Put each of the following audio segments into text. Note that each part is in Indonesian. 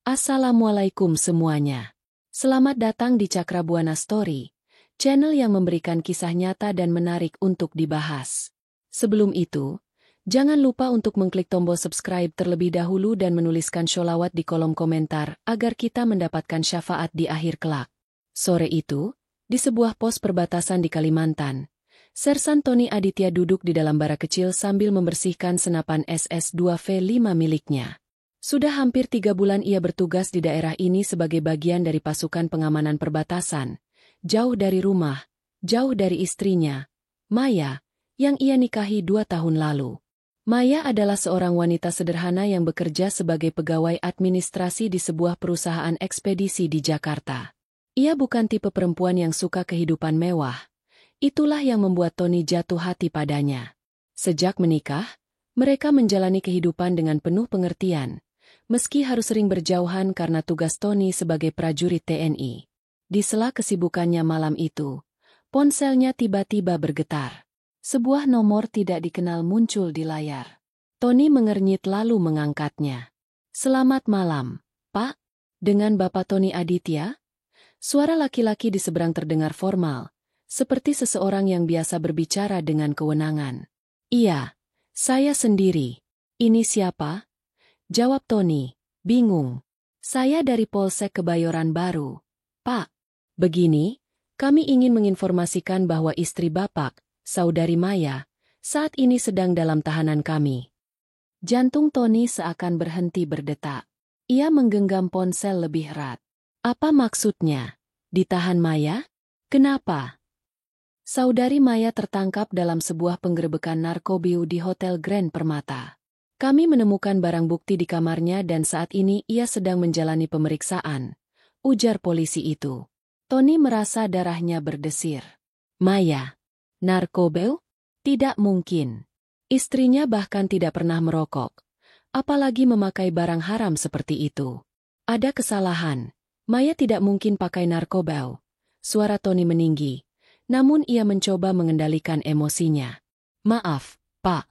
Assalamualaikum semuanya. Selamat datang di Cakrabuana Story, channel yang memberikan kisah nyata dan menarik untuk dibahas. Sebelum itu, jangan lupa untuk mengklik tombol subscribe terlebih dahulu dan menuliskan sholawat di kolom komentar agar kita mendapatkan syafaat di akhir kelak. Sore itu, di sebuah pos perbatasan di Kalimantan, Sersan Tony Aditya duduk di dalam bara kecil sambil membersihkan senapan SS-2V5 miliknya. Sudah hampir 3 bulan ia bertugas di daerah ini sebagai bagian dari pasukan pengamanan perbatasan, jauh dari rumah, jauh dari istrinya, Maya, yang ia nikahi 2 tahun lalu. Maya adalah seorang wanita sederhana yang bekerja sebagai pegawai administrasi di sebuah perusahaan ekspedisi di Jakarta. Ia bukan tipe perempuan yang suka kehidupan mewah. Itulah yang membuat Tony jatuh hati padanya. Sejak menikah, mereka menjalani kehidupan dengan penuh pengertian, meski harus sering berjauhan karena tugas Tony sebagai prajurit TNI. Di sela kesibukannya malam itu, ponselnya tiba-tiba bergetar. Sebuah nomor tidak dikenal muncul di layar. Tony mengernyit lalu mengangkatnya. "Selamat malam, Pak. Dengan Bapak Tony Aditya?" Suara laki-laki di seberang terdengar formal, seperti seseorang yang biasa berbicara dengan kewenangan. "Iya, saya sendiri. Ini siapa?" Jawab Tony, bingung. "Saya dari Polsek Kebayoran Baru, Pak. Begini, kami ingin menginformasikan bahwa istri Bapak, Saudari Maya, saat ini sedang dalam tahanan kami." Jantung Tony seakan berhenti berdetak. Ia menggenggam ponsel lebih erat. "Apa maksudnya? Ditahan Maya? Kenapa?" "Saudari Maya tertangkap dalam sebuah penggerebekan narkoba di Hotel Grand Permata. Kami menemukan barang bukti di kamarnya dan saat ini ia sedang menjalani pemeriksaan," ujar polisi itu. Tony merasa darahnya berdesir. Maya? Narkoba? Tidak mungkin. Istrinya bahkan tidak pernah merokok, apalagi memakai barang haram seperti itu. Ada kesalahan. Maya tidak mungkin pakai narkoba. Suara Tony meninggi. Namun ia mencoba mengendalikan emosinya. "Maaf, Pak.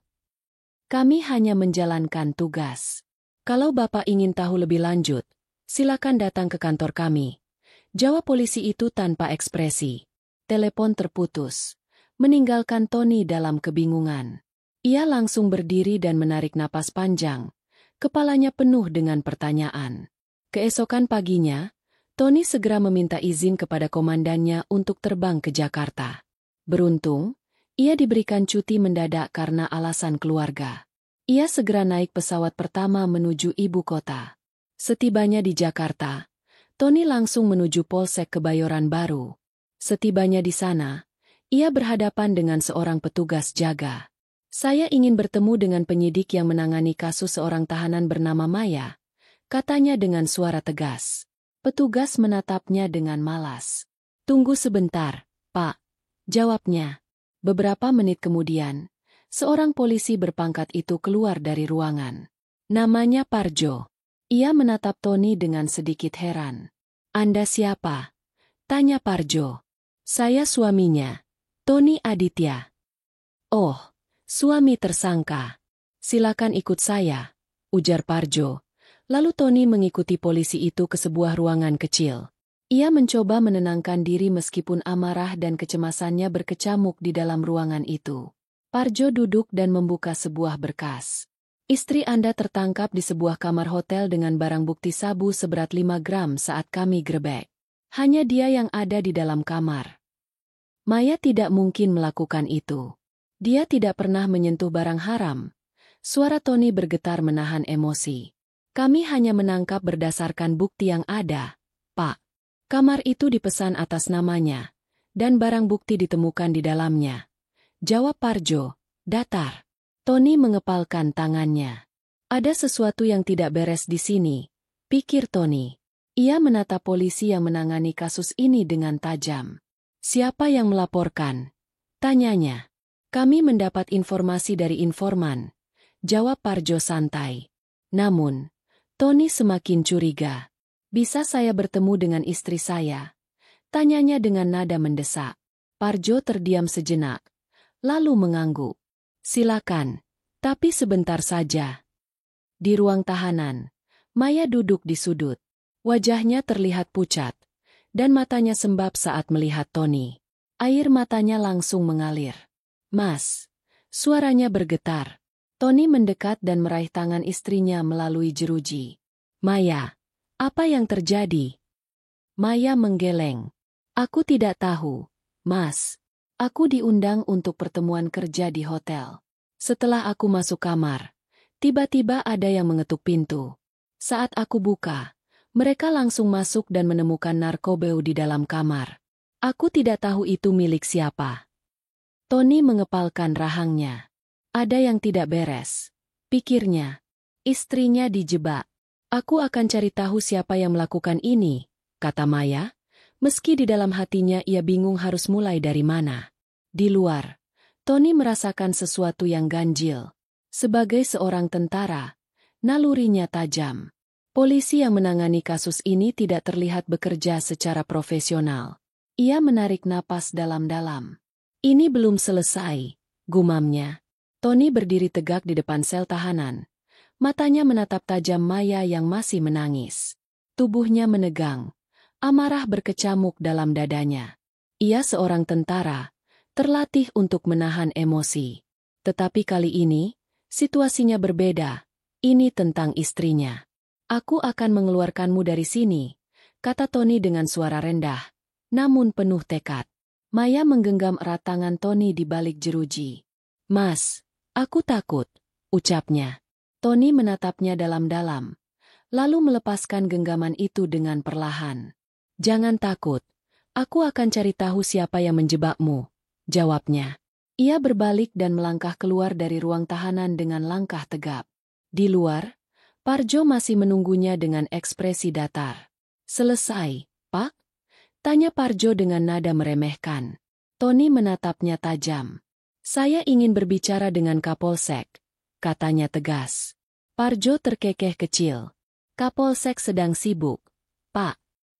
Kami hanya menjalankan tugas. Kalau Bapak ingin tahu lebih lanjut, silakan datang ke kantor kami," jawab polisi itu tanpa ekspresi. Telepon terputus, meninggalkan Tony dalam kebingungan. Ia langsung berdiri dan menarik napas panjang, kepalanya penuh dengan pertanyaan. Keesokan paginya, Tony segera meminta izin kepada komandannya untuk terbang ke Jakarta. Beruntung, ia diberikan cuti mendadak karena alasan keluarga. Ia segera naik pesawat pertama menuju ibu kota. Setibanya di Jakarta, Tony langsung menuju Polsek Kebayoran Baru. Setibanya di sana, ia berhadapan dengan seorang petugas jaga. "Saya ingin bertemu dengan penyidik yang menangani kasus seorang tahanan bernama Maya," katanya dengan suara tegas. Petugas menatapnya dengan malas. "Tunggu sebentar, Pak," jawabnya. Beberapa menit kemudian, seorang polisi berpangkat itu keluar dari ruangan. Namanya Parjo. Ia menatap Tony dengan sedikit heran. "Anda siapa?" tanya Parjo. "Saya suaminya, Tony Aditya." "Oh, suami tersangka. Silakan ikut saya," ujar Parjo. Lalu Tony mengikuti polisi itu ke sebuah ruangan kecil. Ia mencoba menenangkan diri meskipun amarah dan kecemasannya berkecamuk di dalam ruangan itu. Parjo duduk dan membuka sebuah berkas. "Istri Anda tertangkap di sebuah kamar hotel dengan barang bukti sabu seberat 5 gram saat kami grebek. Hanya dia yang ada di dalam kamar. Maya tidak mungkin melakukan itu. Dia tidak pernah menyentuh barang haram." Suara Tony bergetar menahan emosi. "Kami hanya menangkap berdasarkan bukti yang ada, Pak. Kamar itu dipesan atas namanya, dan barang bukti ditemukan di dalamnya," jawab Parjo, datar. Tony mengepalkan tangannya. Ada sesuatu yang tidak beres di sini, pikir Tony. Ia menatap polisi yang menangani kasus ini dengan tajam. "Siapa yang melaporkan?" tanyanya. "Kami mendapat informasi dari informan," jawab Parjo santai. Namun, Tony semakin curiga. "Bisa saya bertemu dengan istri saya?" tanyanya dengan nada mendesak. Parjo terdiam sejenak, lalu mengangguk. "Silakan, tapi sebentar saja." Di ruang tahanan, Maya duduk di sudut. Wajahnya terlihat pucat, dan matanya sembab saat melihat Tony. Air matanya langsung mengalir. "Mas!" Suaranya bergetar. Tony mendekat dan meraih tangan istrinya melalui jeruji. "Maya, apa yang terjadi?" Maya menggeleng. "Aku tidak tahu, Mas. Aku diundang untuk pertemuan kerja di hotel. Setelah aku masuk kamar, tiba-tiba ada yang mengetuk pintu. Saat aku buka, mereka langsung masuk dan menemukan narkoba di dalam kamar. Aku tidak tahu itu milik siapa." Tony mengepalkan rahangnya. Ada yang tidak beres, pikirnya. Istrinya dijebak. "Aku akan cari tahu siapa yang melakukan ini," kata Maya, meski di dalam hatinya ia bingung harus mulai dari mana. Di luar, Tony merasakan sesuatu yang ganjil. Sebagai seorang tentara, nalurinya tajam. Polisi yang menangani kasus ini tidak terlihat bekerja secara profesional. Ia menarik napas dalam-dalam. "Ini belum selesai," gumamnya. Tony berdiri tegak di depan sel tahanan. Matanya menatap tajam Maya yang masih menangis. Tubuhnya menegang. Amarah berkecamuk dalam dadanya. Ia seorang tentara, terlatih untuk menahan emosi. Tetapi kali ini, situasinya berbeda. Ini tentang istrinya. "Aku akan mengeluarkanmu dari sini," kata Tony dengan suara rendah, namun penuh tekad. Maya menggenggam erat tangan Tony di balik jeruji. "Mas, aku takut," ucapnya. Tony menatapnya dalam-dalam, lalu melepaskan genggaman itu dengan perlahan. "Jangan takut, aku akan cari tahu siapa yang menjebakmu," jawabnya. Ia berbalik dan melangkah keluar dari ruang tahanan dengan langkah tegap. Di luar, Parjo masih menunggunya dengan ekspresi datar. "Selesai, Pak?" tanya Parjo dengan nada meremehkan. Tony menatapnya tajam. "Saya ingin berbicara dengan Kapolsek," katanya tegas. Parjo terkekeh kecil. "Kapolsek sedang sibuk, Pak.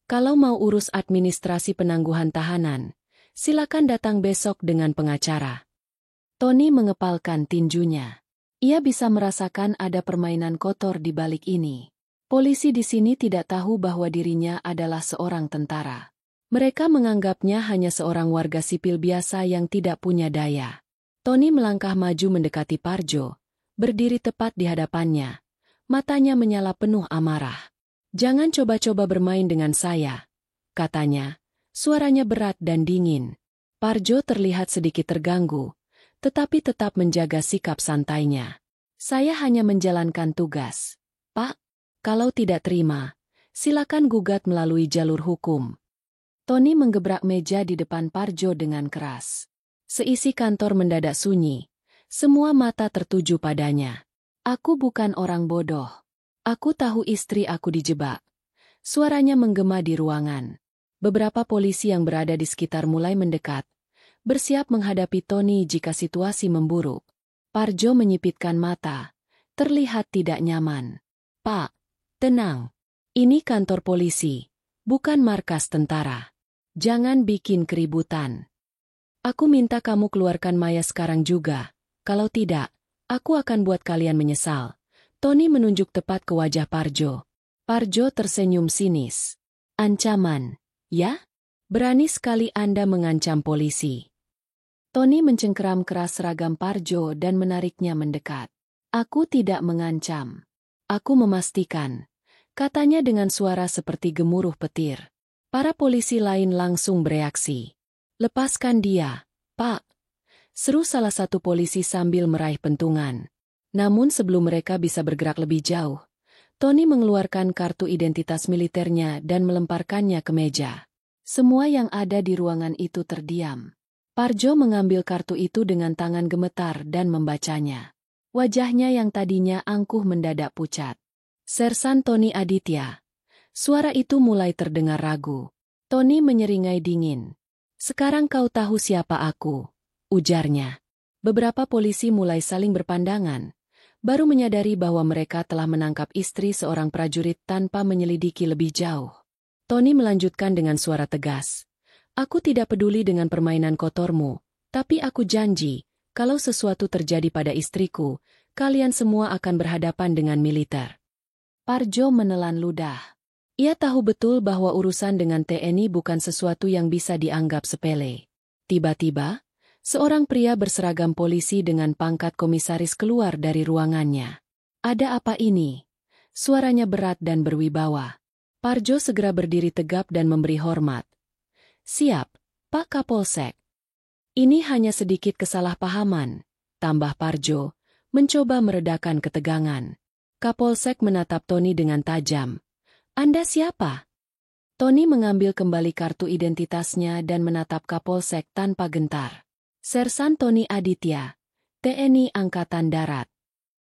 Kalau mau urus administrasi penangguhan tahanan, silakan datang besok dengan pengacara." Tony mengepalkan tinjunya. Ia bisa merasakan ada permainan kotor di balik ini. Polisi di sini tidak tahu bahwa dirinya adalah seorang tentara. Mereka menganggapnya hanya seorang warga sipil biasa yang tidak punya daya. Tony melangkah maju mendekati Parjo, berdiri tepat di hadapannya. Matanya menyala penuh amarah. "Jangan coba-coba bermain dengan saya," katanya. Suaranya berat dan dingin. Parjo terlihat sedikit terganggu, tetapi tetap menjaga sikap santainya. "Saya hanya menjalankan tugas, Pak. Kalau tidak terima, silakan gugat melalui jalur hukum." Tony menggebrak meja di depan Parjo dengan keras. Seisi kantor mendadak sunyi. Semua mata tertuju padanya. "Aku bukan orang bodoh. Aku tahu istri aku dijebak." Suaranya menggema di ruangan. Beberapa polisi yang berada di sekitar mulai mendekat, bersiap menghadapi Tony jika situasi memburuk. Parjo menyipitkan mata, terlihat tidak nyaman. "Pak, tenang. Ini kantor polisi, bukan markas tentara. Jangan bikin keributan. Aku minta kamu keluarkan Maya sekarang juga. Kalau tidak, aku akan buat kalian menyesal." Tony menunjuk tepat ke wajah Parjo. Parjo tersenyum sinis. "Ancaman, ya? Berani sekali Anda mengancam polisi." Tony mencengkeram keras seragam Parjo dan menariknya mendekat. "Aku tidak mengancam. Aku memastikan," katanya dengan suara seperti gemuruh petir. Para polisi lain langsung bereaksi. "Lepaskan dia, Pak," seru salah satu polisi sambil meraih pentungan. Namun sebelum mereka bisa bergerak lebih jauh, Tony mengeluarkan kartu identitas militernya dan melemparkannya ke meja. Semua yang ada di ruangan itu terdiam. Parjo mengambil kartu itu dengan tangan gemetar dan membacanya. Wajahnya yang tadinya angkuh mendadak pucat. "Sersan Tony Aditya." Suara itu mulai terdengar ragu. Tony menyeringai dingin. "Sekarang kau tahu siapa aku," ujarnya. Beberapa polisi mulai saling berpandangan, baru menyadari bahwa mereka telah menangkap istri seorang prajurit tanpa menyelidiki lebih jauh. Tony melanjutkan dengan suara tegas. "Aku tidak peduli dengan permainan kotormu, tapi aku janji, kalau sesuatu terjadi pada istriku, kalian semua akan berhadapan dengan militer." Parjo menelan ludah. Ia tahu betul bahwa urusan dengan TNI bukan sesuatu yang bisa dianggap sepele. Tiba-tiba, seorang pria berseragam polisi dengan pangkat komisaris keluar dari ruangannya. "Ada apa ini?" Suaranya berat dan berwibawa. Parjo segera berdiri tegap dan memberi hormat. "Siap, Pak Kapolsek." "Ini hanya sedikit kesalahpahaman," tambah Parjo, mencoba meredakan ketegangan. Kapolsek menatap Tony dengan tajam. "Anda siapa?" Tony mengambil kembali kartu identitasnya dan menatap Kapolsek tanpa gentar. "Sersan Tony Aditya, TNI Angkatan Darat."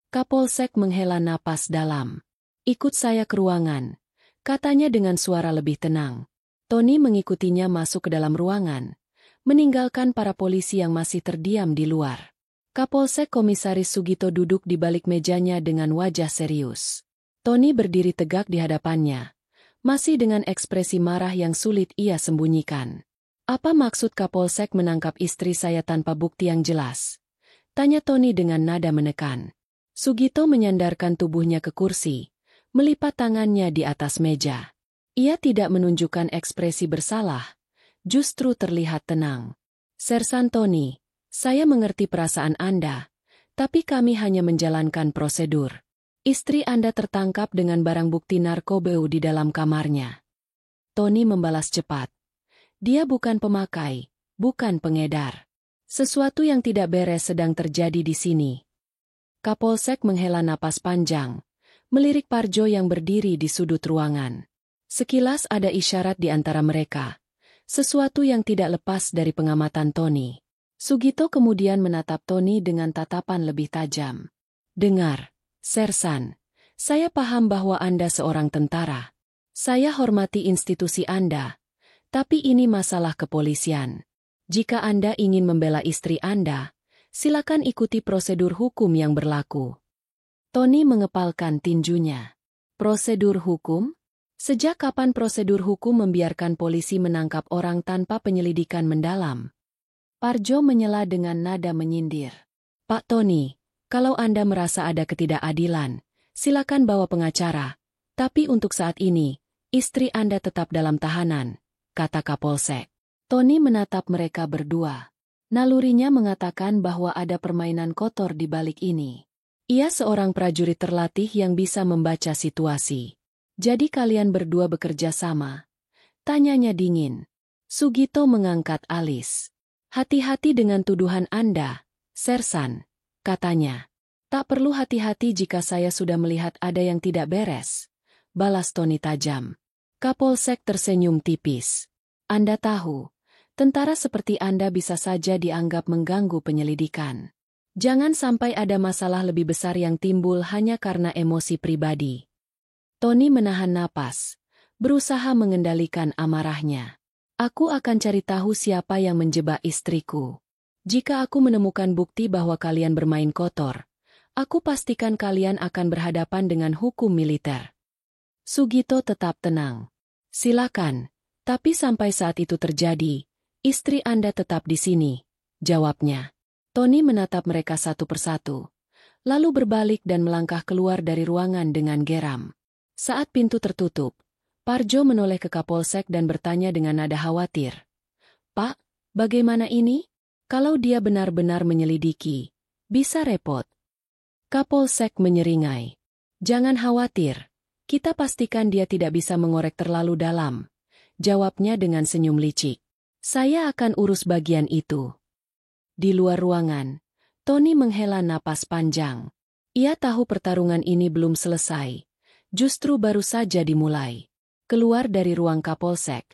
Kapolsek menghela napas dalam. "Ikut saya ke ruangan," katanya dengan suara lebih tenang. Tony mengikutinya masuk ke dalam ruangan, meninggalkan para polisi yang masih terdiam di luar. Kapolsek Komisaris Sugito duduk di balik mejanya dengan wajah serius. Tony berdiri tegak di hadapannya, masih dengan ekspresi marah yang sulit ia sembunyikan. "Apa maksud Kapolsek menangkap istri saya tanpa bukti yang jelas?" tanya Tony dengan nada menekan. Sugito menyandarkan tubuhnya ke kursi, melipat tangannya di atas meja. Ia tidak menunjukkan ekspresi bersalah, justru terlihat tenang. "Sersan Tony, saya mengerti perasaan Anda, tapi kami hanya menjalankan prosedur. Istri Anda tertangkap dengan barang bukti narkoba di dalam kamarnya." Tony membalas cepat. "Dia bukan pemakai, bukan pengedar. Sesuatu yang tidak beres sedang terjadi di sini." Kapolsek menghela napas panjang, melirik Parjo yang berdiri di sudut ruangan. Sekilas ada isyarat di antara mereka, sesuatu yang tidak lepas dari pengamatan Tony. Sugito kemudian menatap Tony dengan tatapan lebih tajam. "Dengar, Sersan, saya paham bahwa Anda seorang tentara. Saya hormati institusi Anda, tapi ini masalah kepolisian. Jika Anda ingin membela istri Anda, silakan ikuti prosedur hukum yang berlaku." Tony mengepalkan tinjunya. "Prosedur hukum? Sejak kapan prosedur hukum membiarkan polisi menangkap orang tanpa penyelidikan mendalam?" Parjo menyela dengan nada menyindir. "Pak Tony, kalau Anda merasa ada ketidakadilan, silakan bawa pengacara. Tapi untuk saat ini, istri Anda tetap dalam tahanan," kata Kapolsek. Tony menatap mereka berdua. Nalurinya mengatakan bahwa ada permainan kotor di balik ini. Ia seorang prajurit terlatih yang bisa membaca situasi. "Jadi kalian berdua bekerja sama?" tanyanya dingin. Sugito mengangkat alis. "Hati-hati dengan tuduhan Anda, Sersan," katanya. "Tak perlu hati-hati jika saya sudah melihat ada yang tidak beres," balas Tony tajam. Kapolsek tersenyum tipis. "Anda tahu, tentara seperti Anda bisa saja dianggap mengganggu penyelidikan. Jangan sampai ada masalah lebih besar yang timbul hanya karena emosi pribadi." Tony menahan napas, berusaha mengendalikan amarahnya. "Aku akan cari tahu siapa yang menjebak istriku. Jika aku menemukan bukti bahwa kalian bermain kotor, aku pastikan kalian akan berhadapan dengan hukum militer." Sugito tetap tenang. "Silakan, tapi sampai saat itu terjadi, istri Anda tetap di sini," jawabnya. Tony menatap mereka satu persatu, lalu berbalik dan melangkah keluar dari ruangan dengan geram. Saat pintu tertutup, Parjo menoleh ke Kapolsek dan bertanya dengan nada khawatir. "Pak, bagaimana ini? Kalau dia benar-benar menyelidiki, bisa repot." Kapolsek menyeringai. "Jangan khawatir, kita pastikan dia tidak bisa mengorek terlalu dalam," jawabnya dengan senyum licik. "Saya akan urus bagian itu." Di luar ruangan, Tony menghela napas panjang. Ia tahu pertarungan ini belum selesai. Justru baru saja dimulai. Keluar dari ruang Kapolsek,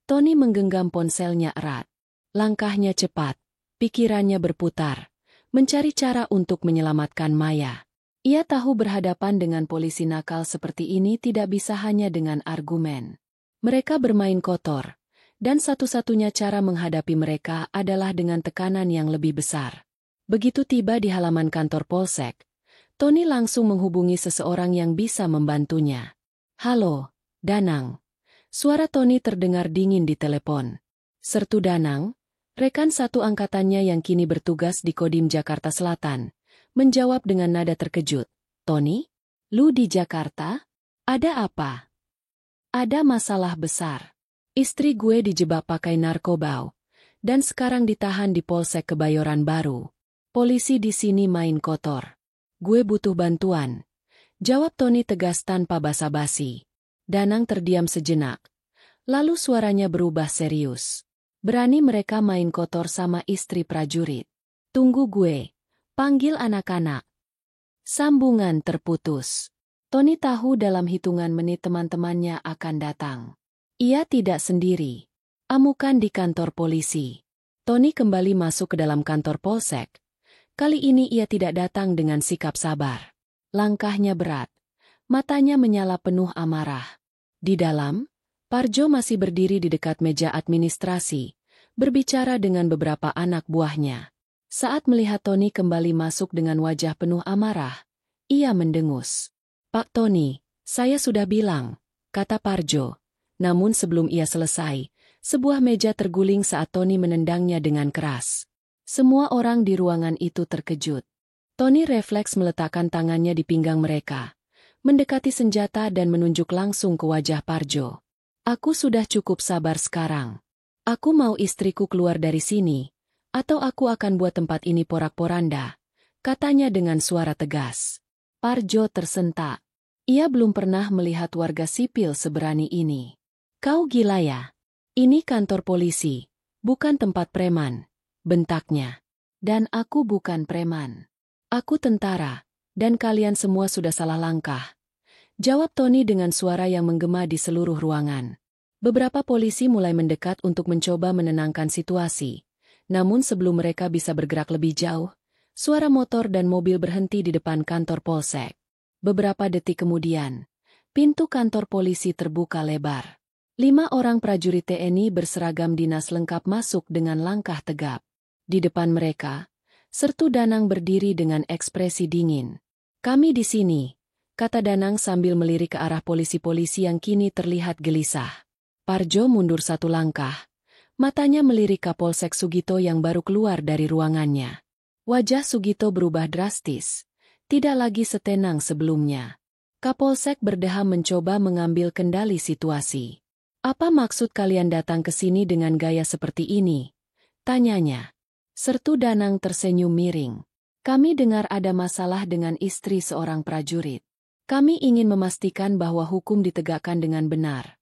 Tony menggenggam ponselnya erat. Langkahnya cepat, pikirannya berputar, mencari cara untuk menyelamatkan Maya. Ia tahu berhadapan dengan polisi nakal seperti ini tidak bisa hanya dengan argumen. Mereka bermain kotor, dan satu-satunya cara menghadapi mereka adalah dengan tekanan yang lebih besar. Begitu tiba di halaman kantor Polsek, Tony langsung menghubungi seseorang yang bisa membantunya. "Halo, Danang." Suara Tony terdengar dingin di telepon. Sertu Danang, rekan satu angkatannya yang kini bertugas di Kodim Jakarta Selatan, menjawab dengan nada terkejut. "Tony? Lu di Jakarta? Ada apa?" Ada masalah besar. Istri gue dijebak pakai narkoba, dan sekarang ditahan di Polsek Kebayoran Baru. Polisi di sini main kotor. Gue butuh bantuan. Jawab Tony tegas tanpa basa-basi. Danang terdiam sejenak. Lalu suaranya berubah serius. Berani mereka main kotor sama istri prajurit. Tunggu gue. Panggil anak-anak. Sambungan terputus. Tony tahu dalam hitungan menit teman-temannya akan datang. Ia tidak sendiri. Amukan di kantor polisi. Tony kembali masuk ke dalam kantor polsek. Kali ini ia tidak datang dengan sikap sabar. Langkahnya berat. Matanya menyala penuh amarah. Di dalam, Parjo masih berdiri di dekat meja administrasi, berbicara dengan beberapa anak buahnya. Saat melihat Tony kembali masuk dengan wajah penuh amarah, ia mendengus. "Pak Tony, saya sudah bilang," kata Parjo. Namun sebelum ia selesai, sebuah meja terguling saat Tony menendangnya dengan keras. Semua orang di ruangan itu terkejut. Tony refleks meletakkan tangannya di pinggang mereka, mendekati senjata dan menunjuk langsung ke wajah Parjo. "Aku sudah cukup sabar sekarang. Aku mau istriku keluar dari sini, atau aku akan buat tempat ini porak-poranda," katanya dengan suara tegas. Parjo tersentak. Ia belum pernah melihat warga sipil seberani ini. "Kau gila ya? Ini kantor polisi, bukan tempat preman," bentaknya. "Dan aku bukan preman. Aku tentara, dan kalian semua sudah salah langkah," jawab Tony dengan suara yang menggema di seluruh ruangan. Beberapa polisi mulai mendekat untuk mencoba menenangkan situasi. Namun sebelum mereka bisa bergerak lebih jauh, suara motor dan mobil berhenti di depan kantor polsek. Beberapa detik kemudian, pintu kantor polisi terbuka lebar. 5 orang prajurit TNI berseragam dinas lengkap masuk dengan langkah tegap. Di depan mereka, Sertu Danang berdiri dengan ekspresi dingin. "Kami di sini," kata Danang sambil melirik ke arah polisi-polisi yang kini terlihat gelisah. Parjo mundur 1 langkah. Matanya melirik Kapolsek Sugito yang baru keluar dari ruangannya. Wajah Sugito berubah drastis. Tidak lagi setenang sebelumnya. Kapolsek berdeham mencoba mengambil kendali situasi. "Apa maksud kalian datang ke sini dengan gaya seperti ini?" tanyanya. Sertu Danang tersenyum miring. "Kami dengar ada masalah dengan istri seorang prajurit. Kami ingin memastikan bahwa hukum ditegakkan dengan benar,"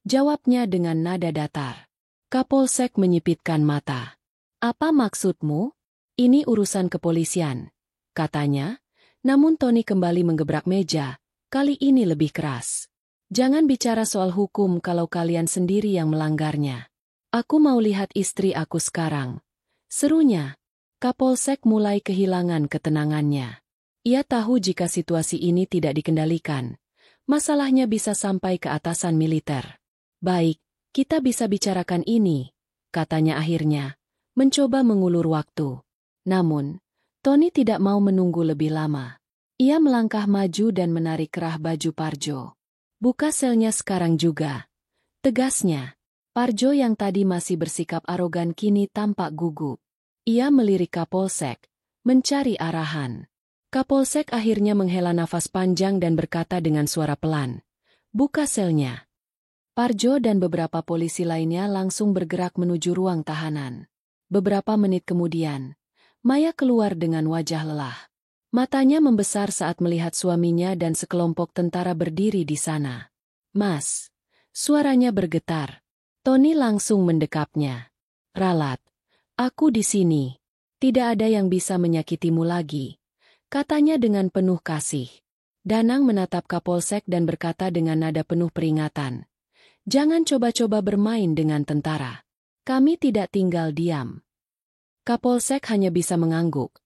jawabnya dengan nada datar. Kapolsek menyipitkan mata. "Apa maksudmu? Ini urusan kepolisian," katanya. Namun Tony kembali menggebrak meja, kali ini lebih keras. "Jangan bicara soal hukum kalau kalian sendiri yang melanggarnya. Aku mau lihat istri aku sekarang," serunya. Kapolsek mulai kehilangan ketenangannya. Ia tahu jika situasi ini tidak dikendalikan, masalahnya bisa sampai ke atasan militer. "Baik, kita bisa bicarakan ini," katanya akhirnya, mencoba mengulur waktu. Namun, Tony tidak mau menunggu lebih lama. Ia melangkah maju dan menarik kerah baju Parjo. "Buka selnya sekarang juga," tegasnya. Parjo yang tadi masih bersikap arogan kini tampak gugup. Ia melirik Kapolsek, mencari arahan. Kapolsek akhirnya menghela nafas panjang dan berkata dengan suara pelan, "Buka selnya." Parjo dan beberapa polisi lainnya langsung bergerak menuju ruang tahanan. Beberapa menit kemudian, Maya keluar dengan wajah lelah. Matanya membesar saat melihat suaminya dan sekelompok tentara berdiri di sana. "Mas," suaranya bergetar. Tony langsung mendekapnya. "Ralat, aku di sini. Tidak ada yang bisa menyakitimu lagi," katanya dengan penuh kasih. Danang menatap Kapolsek dan berkata dengan nada penuh peringatan, "Jangan coba-coba bermain dengan tentara. Kami tidak tinggal diam." Kapolsek hanya bisa mengangguk,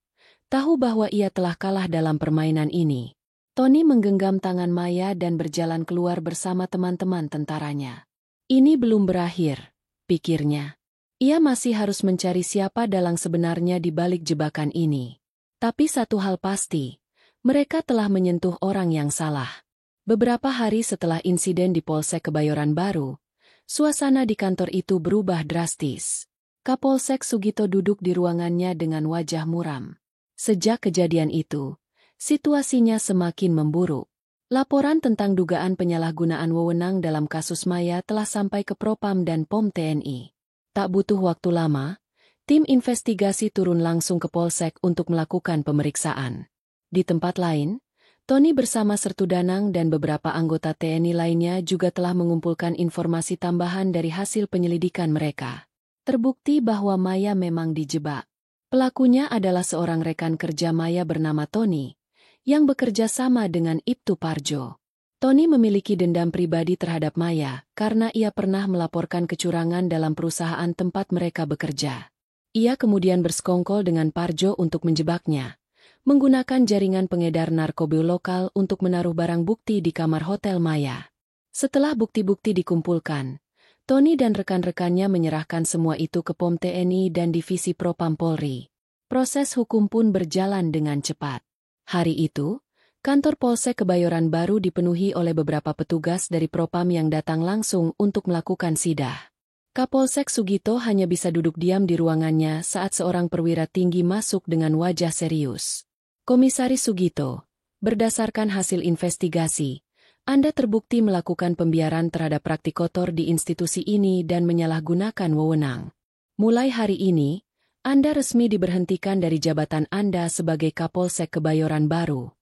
tahu bahwa ia telah kalah dalam permainan ini. Tony menggenggam tangan Maya dan berjalan keluar bersama teman-teman tentaranya. Ini belum berakhir, pikirnya. Ia masih harus mencari siapa dalang sebenarnya di balik jebakan ini. Tapi satu hal pasti, mereka telah menyentuh orang yang salah. Beberapa hari setelah insiden di Polsek Kebayoran Baru, suasana di kantor itu berubah drastis. Kapolsek Sugito duduk di ruangannya dengan wajah muram. Sejak kejadian itu, situasinya semakin memburuk. Laporan tentang dugaan penyalahgunaan wewenang dalam kasus Maya telah sampai ke Propam dan POM TNI. Tak butuh waktu lama, tim investigasi turun langsung ke Polsek untuk melakukan pemeriksaan. Di tempat lain, Tony bersama Sertu Danang dan beberapa anggota TNI lainnya juga telah mengumpulkan informasi tambahan dari hasil penyelidikan mereka. Terbukti bahwa Maya memang dijebak. Pelakunya adalah seorang rekan kerja Maya bernama Tony, yang bekerja sama dengan Ibtu Parjo. Tony memiliki dendam pribadi terhadap Maya karena ia pernah melaporkan kecurangan dalam perusahaan tempat mereka bekerja. Ia kemudian bersekongkol dengan Parjo untuk menjebaknya, menggunakan jaringan pengedar narkoba lokal untuk menaruh barang bukti di kamar hotel Maya. Setelah bukti-bukti dikumpulkan, Tony dan rekan-rekannya menyerahkan semua itu ke POM TNI dan Divisi Propam Polri. Proses hukum pun berjalan dengan cepat. Hari itu, kantor Polsek Kebayoran Baru dipenuhi oleh beberapa petugas dari Propam yang datang langsung untuk melakukan sidah. Kapolsek Sugito hanya bisa duduk diam di ruangannya saat seorang perwira tinggi masuk dengan wajah serius. Komisaris Sugito, berdasarkan hasil investigasi, Anda terbukti melakukan pembiaran terhadap praktik kotor di institusi ini dan menyalahgunakan wewenang. Mulai hari ini, Anda resmi diberhentikan dari jabatan Anda sebagai Kapolsek Kebayoran Baru.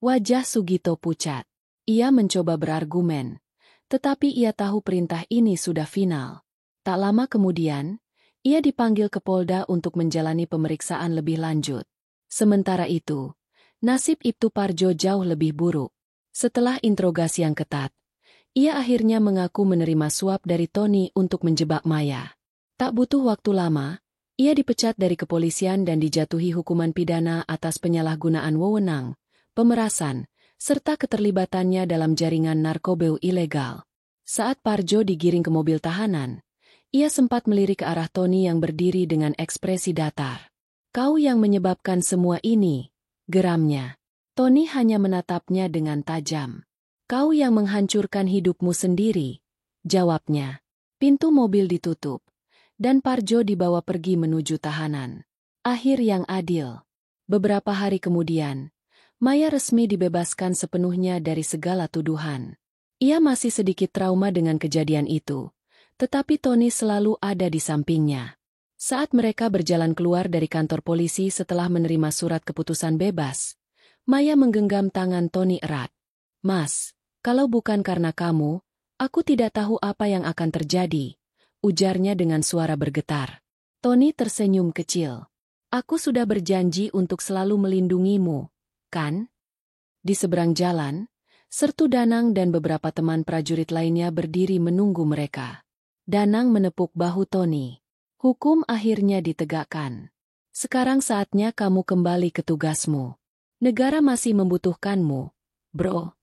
Wajah Sugito pucat. Ia mencoba berargumen, tetapi ia tahu perintah ini sudah final. Tak lama kemudian, ia dipanggil ke Polda untuk menjalani pemeriksaan lebih lanjut. Sementara itu, nasib Ibtu Parjo jauh lebih buruk. Setelah interogasi yang ketat, ia akhirnya mengaku menerima suap dari Tony untuk menjebak Maya. Tak butuh waktu lama, ia dipecat dari kepolisian dan dijatuhi hukuman pidana atas penyalahgunaan wewenang, pemerasan, serta keterlibatannya dalam jaringan narkoba ilegal. Saat Parjo digiring ke mobil tahanan, ia sempat melirik ke arah Tony yang berdiri dengan ekspresi datar. "Kau yang menyebabkan semua ini," geramnya. Tony hanya menatapnya dengan tajam. "Kau yang menghancurkan hidupmu sendiri," jawabnya. Pintu mobil ditutup, dan Parjo dibawa pergi menuju tahanan. Akhir yang adil. Beberapa hari kemudian, Maya resmi dibebaskan sepenuhnya dari segala tuduhan. Ia masih sedikit trauma dengan kejadian itu, tetapi Tony selalu ada di sampingnya. Saat mereka berjalan keluar dari kantor polisi setelah menerima surat keputusan bebas, Maya menggenggam tangan Tony erat. "Mas, kalau bukan karena kamu, aku tidak tahu apa yang akan terjadi," ujarnya dengan suara bergetar. Tony tersenyum kecil. "Aku sudah berjanji untuk selalu melindungimu, kan?" Di seberang jalan, Sertu Danang dan beberapa teman prajurit lainnya berdiri menunggu mereka. Danang menepuk bahu Tony. "Hukum akhirnya ditegakkan. Sekarang saatnya kamu kembali ke tugasmu. Negara masih membutuhkanmu, bro."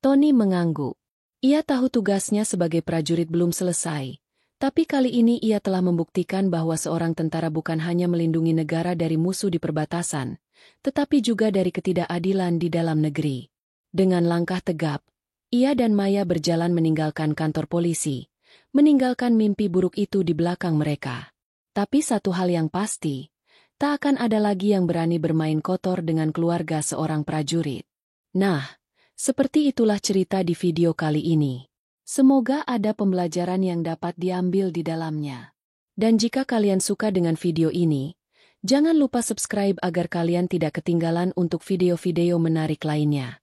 Tony mengangguk. Ia tahu tugasnya sebagai prajurit belum selesai. Tapi kali ini ia telah membuktikan bahwa seorang tentara bukan hanya melindungi negara dari musuh di perbatasan, tetapi juga dari ketidakadilan di dalam negeri. Dengan langkah tegap, ia dan Maya berjalan meninggalkan kantor polisi, meninggalkan mimpi buruk itu di belakang mereka. Tapi satu hal yang pasti, tak akan ada lagi yang berani bermain kotor dengan keluarga seorang prajurit. Nah, seperti itulah cerita di video kali ini. Semoga ada pembelajaran yang dapat diambil di dalamnya. Dan jika kalian suka dengan video ini, jangan lupa subscribe agar kalian tidak ketinggalan untuk video-video menarik lainnya.